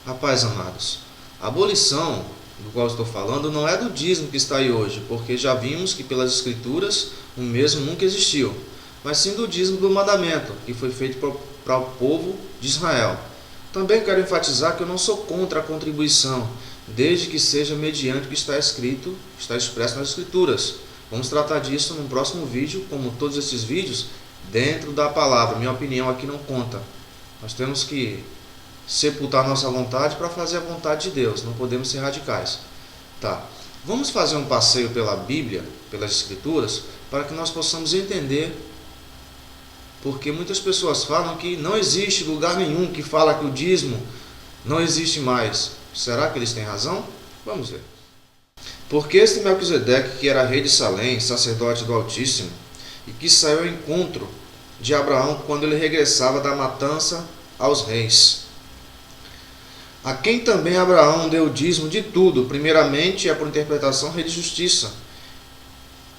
Rapaz, amados, a abolição do qual estou falando não é do dízimo que está aí hoje, porque já vimos que pelas Escrituras o mesmo nunca existiu, mas sim do dízimo do mandamento, que foi feito para o povo de Israel. Também quero enfatizar que eu não sou contra a contribuição, desde que seja mediante o que está escrito, está expresso nas Escrituras. Vamos tratar disso no próximo vídeo, como todos esses vídeos, dentro da palavra. Minha opinião aqui não conta. Nós temos que sepultar nossa vontade para fazer a vontade de Deus. Não podemos ser radicais. Tá. Vamos fazer um passeio pela Bíblia, pelas Escrituras, para que nós possamos entender, porque muitas pessoas falam que não existe lugar nenhum que fala que o dízimo não existe mais. Será que eles têm razão? Vamos ver. Porque este Melquisedeque, que era rei de Salém, sacerdote do Altíssimo, e que saiu ao encontro de Abraão quando ele regressava da matança aos reis, a quem também Abraão deu o dízimo de tudo, primeiramente é por interpretação rei de justiça,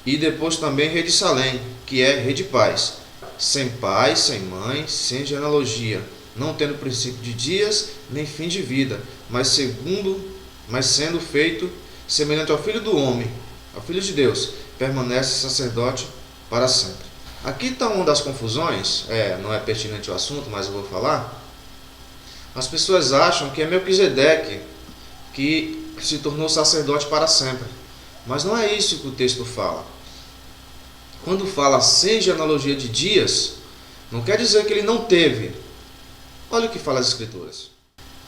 e depois também rei de Salém, que é rei de paz, sem pai, sem mãe, sem genealogia, não tendo princípio de dias, nem fim de vida, mas sendo feito semelhante ao Filho do homem, ao Filho de Deus, permanece sacerdote para sempre. Aqui está uma das confusões, não é pertinente ao assunto, mas eu vou falar. As pessoas acham que é Melquisedeque que se tornou sacerdote para sempre, mas não é isso que o texto fala. Quando fala sem genealogia de dias, não quer dizer que ele não teve. Olha o que fala as Escrituras.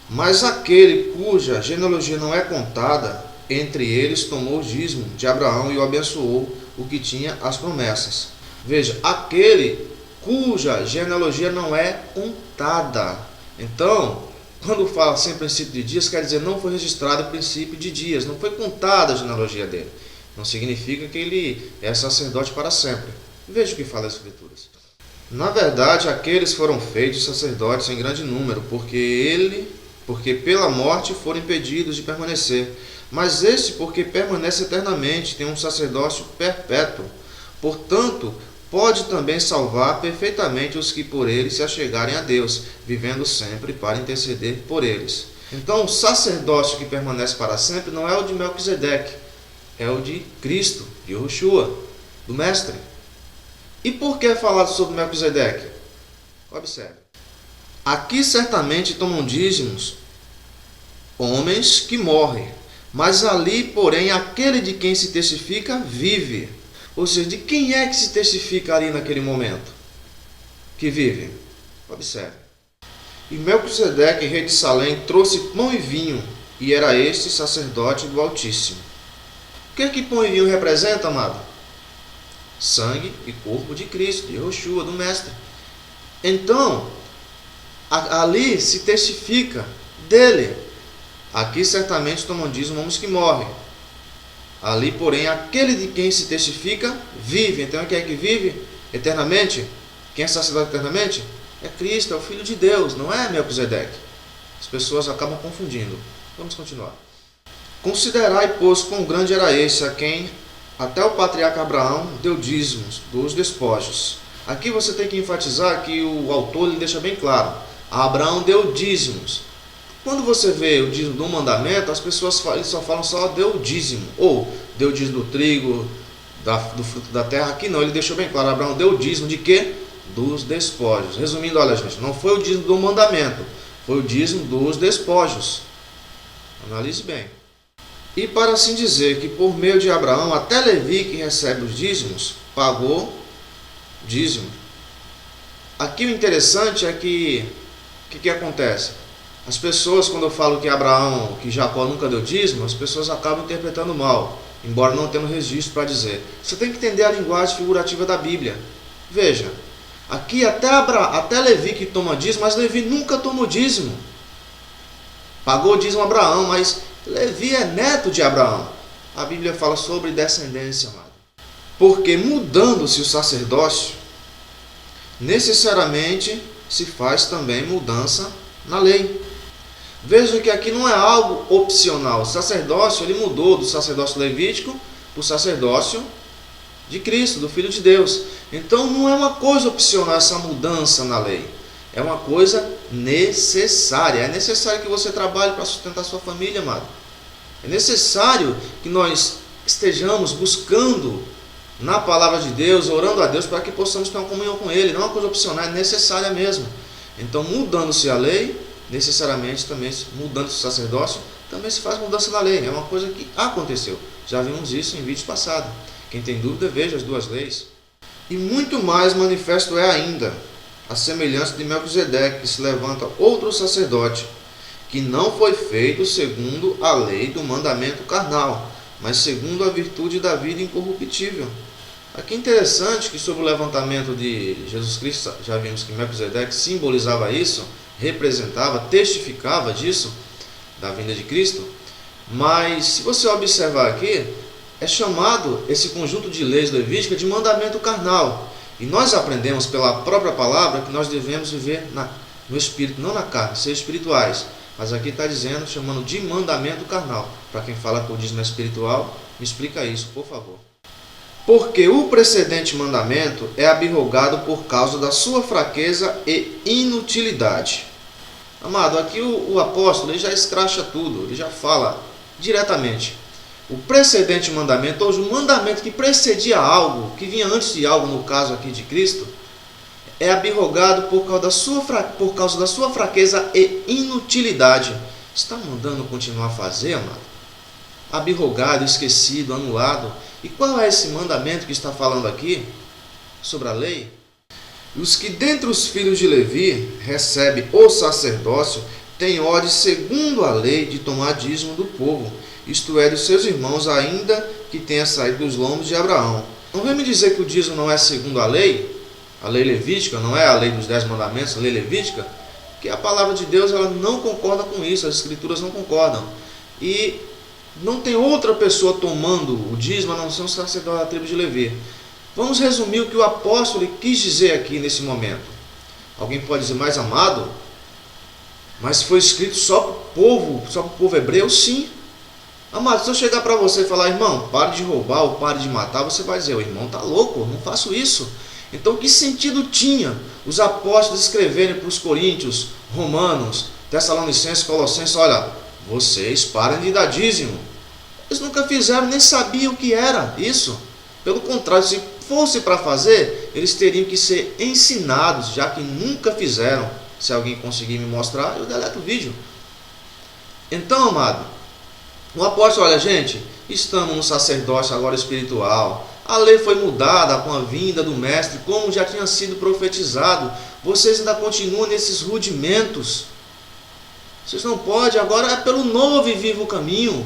Mas aquele cuja genealogia não é contada, entre eles tomou o dízimo de Abraão e o abençoou, o que tinha as promessas. Veja, aquele cuja genealogia não é contada. Então, quando fala sem princípio de dias, quer dizer não foi registrado o princípio de dias, não foi contada a genealogia dele. Não significa que ele é sacerdote para sempre. Veja o que fala as Escrituras. Na verdade, aqueles foram feitos sacerdotes em grande número, porque pela morte foram impedidos de permanecer. Mas este, porque permanece eternamente, tem um sacerdócio perpétuo. Portanto, pode também salvar perfeitamente os que por ele se achegarem a Deus, vivendo sempre para interceder por eles. Então, o sacerdócio que permanece para sempre não é o de Melquisedeque, é o de Cristo, de Yahushua, do Mestre. E por que é falado sobre Melquisedeque? Observe. Aqui certamente tomam dízimos homens que morrem, mas ali, porém, aquele de quem se testifica vive. Ou seja, de quem é que se testifica ali naquele momento? Que vive. Observe. E Melquisedeque, rei de Salém, trouxe pão e vinho, e era este sacerdote do Altíssimo. O que pão e vinho representa, amado? Sangue e corpo de Cristo, de Yahushua, do Mestre. Então, ali se testifica dele. Aqui certamente tomam dízimo homens que morrem. Ali, porém, aquele de quem se testifica vive. Então, quem é que vive eternamente? Quem é sacerdote eternamente? É Cristo, é o Filho de Deus, não é Melquisedeque. As pessoas acabam confundindo. Vamos continuar. Considerai, pois, quão grande era esse a quem até o patriarca Abraão deu dízimos dos despojos. Aqui você tem que enfatizar que o autor ele deixa bem claro. Abraão deu dízimos. Quando você vê o dízimo do mandamento, as pessoas só falam só deu dízimo. Ou deu dízimo do trigo, do fruto da terra. Aqui não, ele deixou bem claro. Abraão deu dízimo de quê? Dos despojos. Resumindo, olha gente, não foi o dízimo do mandamento. Foi o dízimo dos despojos. Analise bem. E para assim dizer que por meio de Abraão, até Levi, que recebe os dízimos, pagou dízimo. Aqui o interessante é que o que acontece? As pessoas, quando eu falo que Abraão, que Jacó nunca deu dízimo, as pessoas acabam interpretando mal, embora não tenham registro para dizer. Você tem que entender a linguagem figurativa da Bíblia. Veja, aqui até Levi que toma dízimo, mas Levi nunca tomou dízimo. Pagou dízimo a Abraão, mas Levi é neto de Abraão. A Bíblia fala sobre descendência, amado. Porque mudando-se o sacerdócio, necessariamente se faz também mudança na lei. Veja que aqui não é algo opcional. O sacerdócio ele mudou do sacerdócio levítico para o sacerdócio de Cristo, do Filho de Deus. Então não é uma coisa opcional essa mudança na lei. É uma coisa necessária. É necessário que você trabalhe para sustentar sua família, amado. É necessário que nós estejamos buscando na palavra de Deus, orando a Deus para que possamos ter uma comunhão com Ele. Não é uma coisa opcional, é necessária mesmo. Então, mudando-se a lei, necessariamente também, mudando-se o sacerdócio, também se faz mudança na lei. É uma coisa que aconteceu. Já vimos isso em vídeos passados. Quem tem dúvida, veja as duas leis. E muito mais manifesto é ainda a semelhança de Melquisedeque, que se levanta outro sacerdote, que não foi feito segundo a lei do mandamento carnal, mas segundo a virtude da vida incorruptível. Aqui é interessante que sobre o levantamento de Jesus Cristo, já vimos que Melquisedeque simbolizava isso, representava, testificava disso, da vinda de Cristo. Mas se você observar aqui, é chamado esse conjunto de leis levíticas de mandamento carnal. E nós aprendemos pela própria palavra que nós devemos viver no Espírito, não na carne, ser espirituais. Mas aqui está dizendo, chamando de mandamento carnal. Para quem fala que o dízimo é espiritual, me explica isso, por favor. Porque o precedente mandamento é abrogado por causa da sua fraqueza e inutilidade. Amado, aqui o apóstolo ele já escracha tudo, ele já fala diretamente. O precedente mandamento, ou o mandamento que precedia algo, que vinha antes de algo, no caso aqui de Cristo, é abrogado por causa da sua fraqueza e inutilidade. Está mandando continuar a fazer, amado? Abrogado, esquecido, anulado. E qual é esse mandamento que está falando aqui? Sobre a lei? Os que dentre os filhos de Levi recebem o sacerdócio têm ordem segundo a lei de tomar dízimo do povo, isto é, dos seus irmãos, ainda que tenha saído dos lombos de Abraão. Não vem me dizer que o dízimo não é segundo a lei levítica, não é a lei dos 10 mandamentos, a lei levítica, que a palavra de Deus ela não concorda com isso, as escrituras não concordam. E não tem outra pessoa tomando o dízimo a não ser um sacerdote da tribo de Levi. Vamos resumir o que o apóstolo quis dizer aqui nesse momento. Alguém pode dizer, mais amado, mas foi escrito só para o povo hebreu? Sim. Amado, se eu chegar para você e falar, irmão, pare de roubar ou pare de matar, você vai dizer, o irmão está louco, não faço isso. Então, que sentido tinha os apóstolos escreverem para os coríntios, romanos, tessalonicenses, colossenses, olha, vocês parem de dar dízimo. Eles nunca fizeram, nem sabiam o que era isso. Pelo contrário, se fosse para fazer, eles teriam que ser ensinados, já que nunca fizeram. Se alguém conseguir me mostrar, eu deleto o vídeo. Então, amado, o apóstolo, olha gente, estamos no sacerdócio agora espiritual. A lei foi mudada com a vinda do mestre, como já tinha sido profetizado. Vocês ainda continuam nesses rudimentos. Vocês não podem, agora é pelo novo e vivo caminho.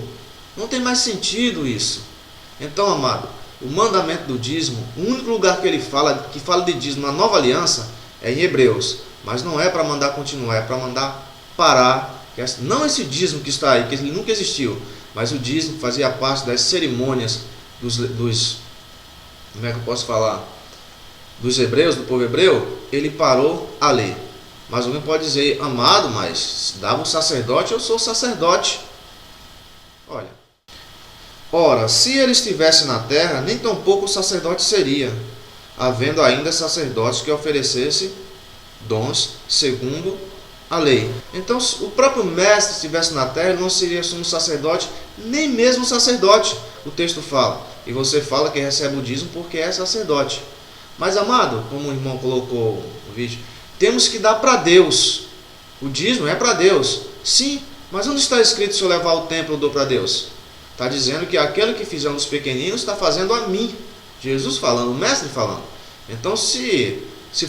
Não tem mais sentido isso. Então, amado, o mandamento do dízimo, o único lugar que que fala de dízimo na nova aliança, é em Hebreus. Mas não é para mandar continuar, é para mandar parar. Não esse dízimo que está aí, que ele nunca existiu, mas o dízimo fazia parte das cerimônias como é que eu posso falar? Dos hebreus, do povo hebreu, ele parou a lei. Mas alguém pode dizer, amado, mas dava um sacerdote, eu sou sacerdote. Olha, ora, se ele estivesse na terra, nem tampouco o sacerdote seria, havendo ainda sacerdotes que oferecessem dons segundo a lei. Então, se o próprio mestre estivesse na terra, ele não seria sumo sacerdote, nem mesmo sacerdote, o texto fala. E você fala que recebe o dízimo porque é sacerdote. Mas, amado, como o irmão colocou no vídeo, temos que dar para Deus. O dízimo é para Deus. Sim, mas onde está escrito se eu levar o templo eu dou para Deus? Está dizendo que aquele que fizer um dos pequeninos está fazendo a mim. Jesus falando, o mestre falando. Então, se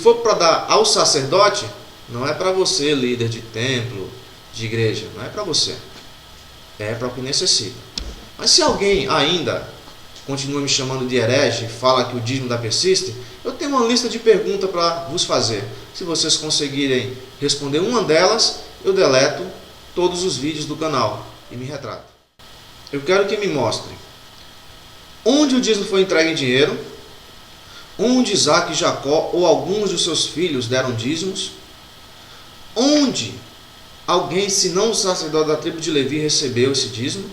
for para dar ao sacerdote, não é para você, líder de templo, de igreja. Não é para você. É para o que necessita. Mas se alguém ainda continua me chamando de herege e fala que o dízimo da persiste, eu tenho uma lista de perguntas para vos fazer. Se vocês conseguirem responder uma delas, eu deleto todos os vídeos do canal e me retrato. Eu quero que me mostrem onde o dízimo foi entregue em dinheiro, onde Isaac e Jacó ou alguns dos seus filhos deram dízimos, onde alguém, senão o sacerdote da tribo de Levi, recebeu esse dízimo,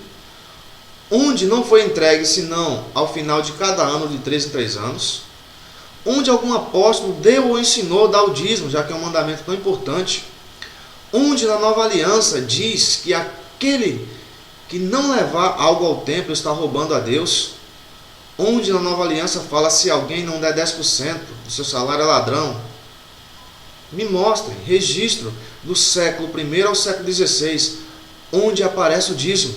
onde não foi entregue senão ao final de cada ano de 3 em 3 anos, Onde algum apóstolo deu ou ensinou dar o dízimo, já que é um mandamento tão importante? Onde na nova aliança diz que aquele que não levar algo ao templo está roubando a Deus? Onde na nova aliança fala se alguém não der 10% do seu salário é ladrão? Me mostrem registro do século I ao século XVI, onde aparece o dízimo.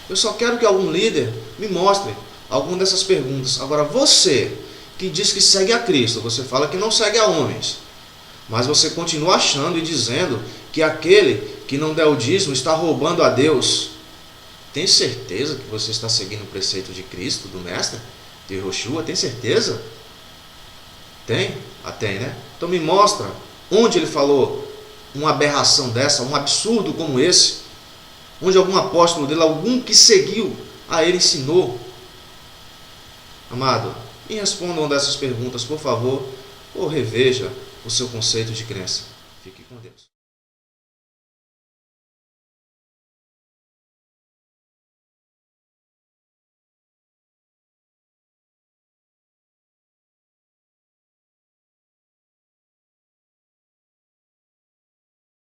Eu só quero que algum líder me mostre alguma dessas perguntas. Agora, você que diz que segue a Cristo, você fala que não segue a homens, mas você continua achando e dizendo que aquele que não der o dízimo está roubando a Deus. Tem certeza que você está seguindo o preceito de Cristo, do Mestre, de Yoshua? Tem certeza? Tem? Tem, né? Então me mostra onde ele falou uma aberração dessa, um absurdo como esse, onde algum apóstolo dele, algum que seguiu a ele ensinou. Amado, me responda uma dessas perguntas, por favor, ou reveja o seu conceito de crença. Fique com Deus.